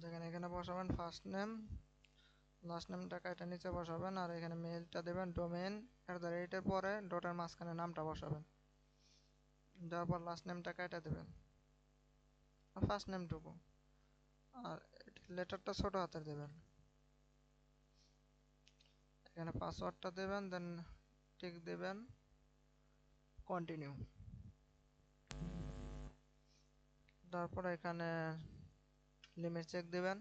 দেখেন এখানে বসাবেন ফার্স্ট নেম, লাস্ট নেমটা এটা নিচে বসাবেন, আর এখানে মেইলটা দেবেন ডোমেইন @এর পরে ডটের মাঝখানে নামটা বসাবেন, দেওয়ার পর লাস্ট নেমটা এটা দেবেন ফার্স্ট নেমটুকু, আর লেটারটা ছোট হাতের দেবেন। এখানে পাসওয়ার্ডটা দেবেন, দেন টিক দেবেন, কন্টিনিউ। তারপর এখানে লিমিট চেক দিবেন।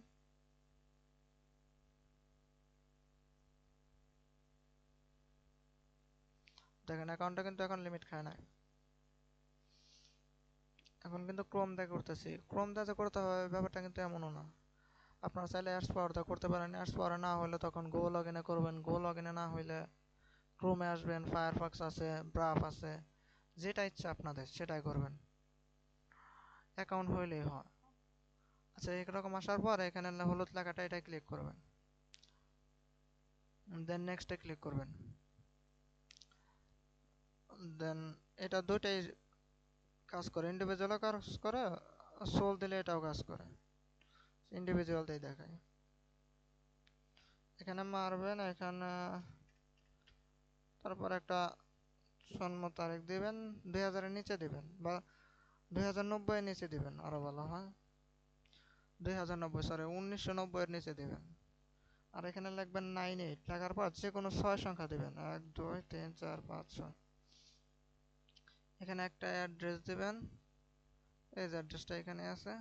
দেখেন অ্যাকাউন্টটা কিন্তু এখন লিমিট খায় না। এখন কিন্তু ক্রোম দিয়ে করতেছি, ক্রোম দিয়ে যে করতে হবে ব্যাপারটা কিন্তু এমনও না। আপনারা চাইলে অ্যাডস পাওয়ার দিয়ে করতে পারেন, অ্যাডস পাওয়ার না হলে তখন গো লগ ইনে করবেন, গো লগ ইনে না হইলে ক্রোমে আসবেন, ফায়ারফক্স আছে, ব্রাফ আছে, যেটা ইচ্ছা আপনাদের সেটাই করবেন, অ্যাকাউন্ট হইলেই হয়। আচ্ছা এরকম আসার পর এখানে হলুদ লেখাটা এটা ক্লিক করবেন, দেন নেক্সটে ক্লিক করবেন। দেন এটা দুইটাই কাজ করে, ইন্ডিভিজুয়ালও কাজ করে, সোল দিলে এটাও কাজ করে, ইন্ডিভিজুয়ালটাই দেখায়। এখানে মারবেন, এখানে তারপর একটা জন্ম তারিখ দিবেন, 2000 এর নিচে দিবেন বা 2090 এর নিচে দিবেন, আরো ভালো হয়। 2090 সরি 1990 এর নিচে দিবেন। আর এখানে লিখবেন 98, লেখার পর যে কোনো 6 সংখ্যা দিবেন, 1 2 3 4 5 6। এখানে একটা অ্যাড্রেস দিবেন, এই যে অ্যাড্রেসটা এখানে আছে,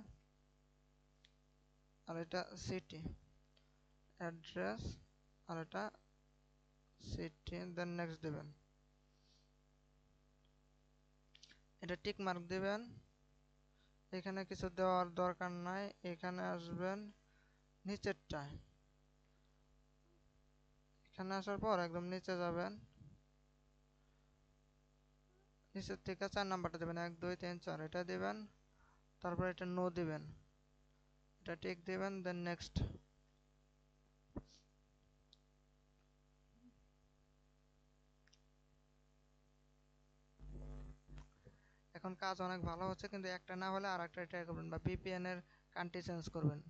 আর এটা সিটি অ্যাড্রেস, আর এটা সিটি, দেন নেক্সট দিবেন। এটা টিক মার্ক দিবেন। এখানে কিছু দেওয়ার দরকার নাই, এখানে আসবেন নিচেরটায়, এখানে আসার পর একদম নিচে যাবেন, নিচের থেকে 4 নাম্বারটা দেবেন, 1 2 3 4 এটা দিবেন, তারপর এটা নো দিবেন, এটা টিক দিবেন, দেন নেক্সট। এখন কাজ অনেক ভালো হচ্ছে, কিন্তু একটা না হলে আর একটা ট্রাই করবেন বা ভিপিএন এর কান্ট্রি চেঞ্জ করবেন।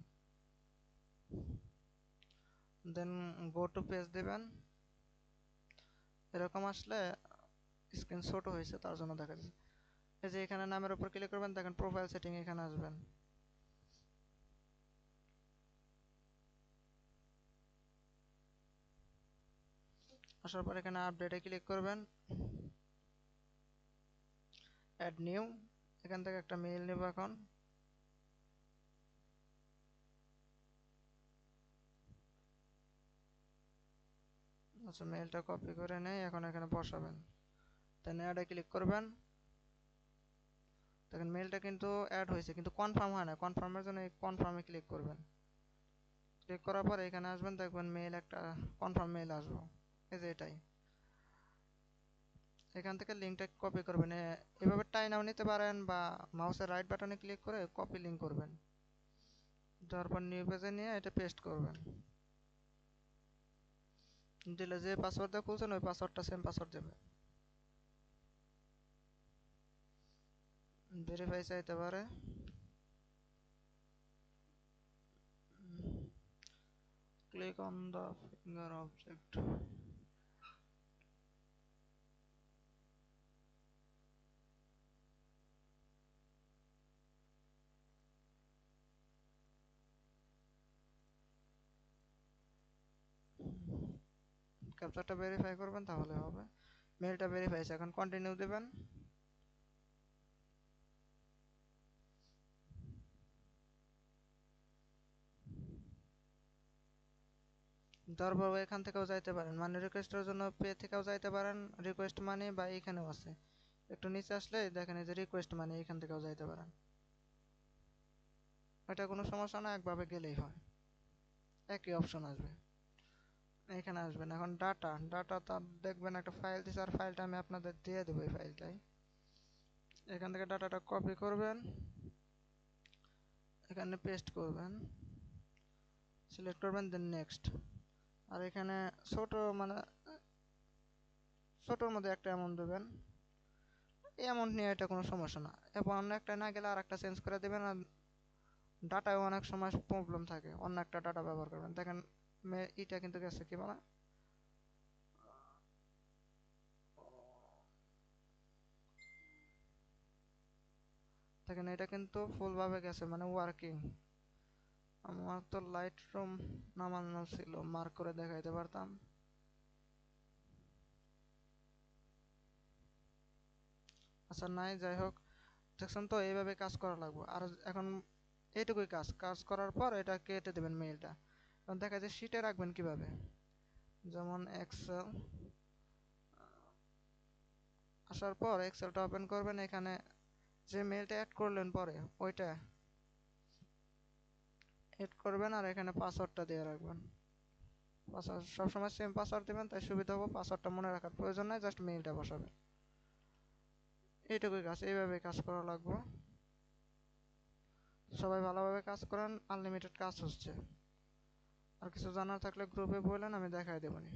দেন গো টু পেজ দিবেন। এরকম আসলে স্ক্রিন ছোট হয়েছে তার জন্য দেখা যাচ্ছে। এই যে এখানে নামের উপর ক্লিক করবেন, দেখেন প্রোফাইল সেটিং এখানে আসবেন। আসার পর এখানে আপডেটে ক্লিক করবেন, অ্যাড নিউ, এখান থেকে একটা মেইল নেব এখন। আচ্ছা মেইলটা কপি করে নেই, এখন এখানে বসাবেন, দেন অ্যাডে ক্লিক করবেন। দেখেন মেইলটা কিন্তু অ্যাড হয়েছে, কিন্তু কনফার্ম হয় না, কনফার্মের জন্য এই কনফার্মে ক্লিক করবেন। ক্লিক করার পর এখানে আসবেন, দেখবেন মেইল একটা কনফার্ম মেইল আসবে, এই যে এটাই। এখান থেকে লিঙ্কটা কপি করবেন, এভাবে টাইনাও নিতে পারেন বা মাউসের রাইট বাটনে ক্লিক করে কপি লিঙ্ক করবেন, তারপর নিউ পেজে নিয়ে এটা পেস্ট করবেন, দিলে যে পাসওয়ার্ড দিয়ে খুলছেন ওই পাসওয়ার্ডটা সেম পাসওয়ার্ড দেবে। ভেরিফাই চাইতে পারে, click on the finger object. ক্যাপচারটা ভেরিফাই করবেন তাহলে হবে। মেলটা ভেরিফাই আছে, এখন কন্টিনিউ দেবেন। তারপর এখান থেকেও যাইতে পারেন, মানে রিকোয়েস্টের জন্য পে থেকেও যাইতে পারেন, রিকোয়েস্ট মানি বা এখানেও আছে, একটু নিচে আসলে দেখেন এই যে রিকোয়েস্ট মানি, এখান থেকেও যাইতে পারেন, এটা কোনো সমস্যা না, একভাবে গেলেই হয়, একই অপশন আসবে। এখানে আসবেন, এখন ডাটা, ডাটা দেখবেন একটা ফাইল দিছে, আর ফাইলটা আমি আপনাদের দিয়ে দেবো, এই ফাইলটাই। এখান থেকে ডাটাটা কপি করবেন, এখানে পেস্ট করবেন, সিলেক্ট করবেন, দেন নেক্সট। আর এখানে ছোট মানে ছোটোর মধ্যে একটা অ্যামাউন্ট দেবেন, এই অ্যামাউন্ট নিয়ে এটা কোনো সমস্যা না, এবং অন্য একটা না গেলে আর একটা চেঞ্জ করে দেবেন, আর ডাটায় অনেক সময় প্রবলেম থাকে, অন্য একটা ডাটা ব্যবহার করবেন। দেখেন এটা কিন্তু গেছে কি বলে, দেখেন এটা কিন্তু ফুল ভাবে গেছে, মানে ওয়ার্কিং। আমার তো লাইট রুম নামানো ছিল, মার্ক করে দেখাইতে পারতাম। আচ্ছা নাই, যাই হোক, দেখছেন তো এইভাবে কাজ করা লাগবে। আর এখন এইটুকুই কাজ, কাজ করার পর এটা কেটে দেবেন মেইলটা। এখন দেখা যায় শিটে রাখবেন কিভাবে, যেমন এক্সেল আসার পর এক্সেলটা ওপেন করবেন, এখানে যে মেইলটা অ্যাড করলেন পরে ওইটা অ্যাড করবেন, আর এখানে পাসওয়ার্ডটা দিয়ে রাখবেন। পাসওয়ার্ড সবসময় সেম পাসওয়ার্ড দেবেন, তাই সুবিধা হবে, পাসওয়ার্ডটা মনে রাখার প্রয়োজন নাই, জাস্ট মেইলটা বসাবেন। এইটুকুই কাজ, এইভাবে কাজ করা লাগবে। সবাই ভালোভাবে কাজ করেন, আনলিমিটেড কাজ হচ্ছে। আর কিছু জানার থাকলে গ্রুপে বলেন, আমি দেখাই দেবনি।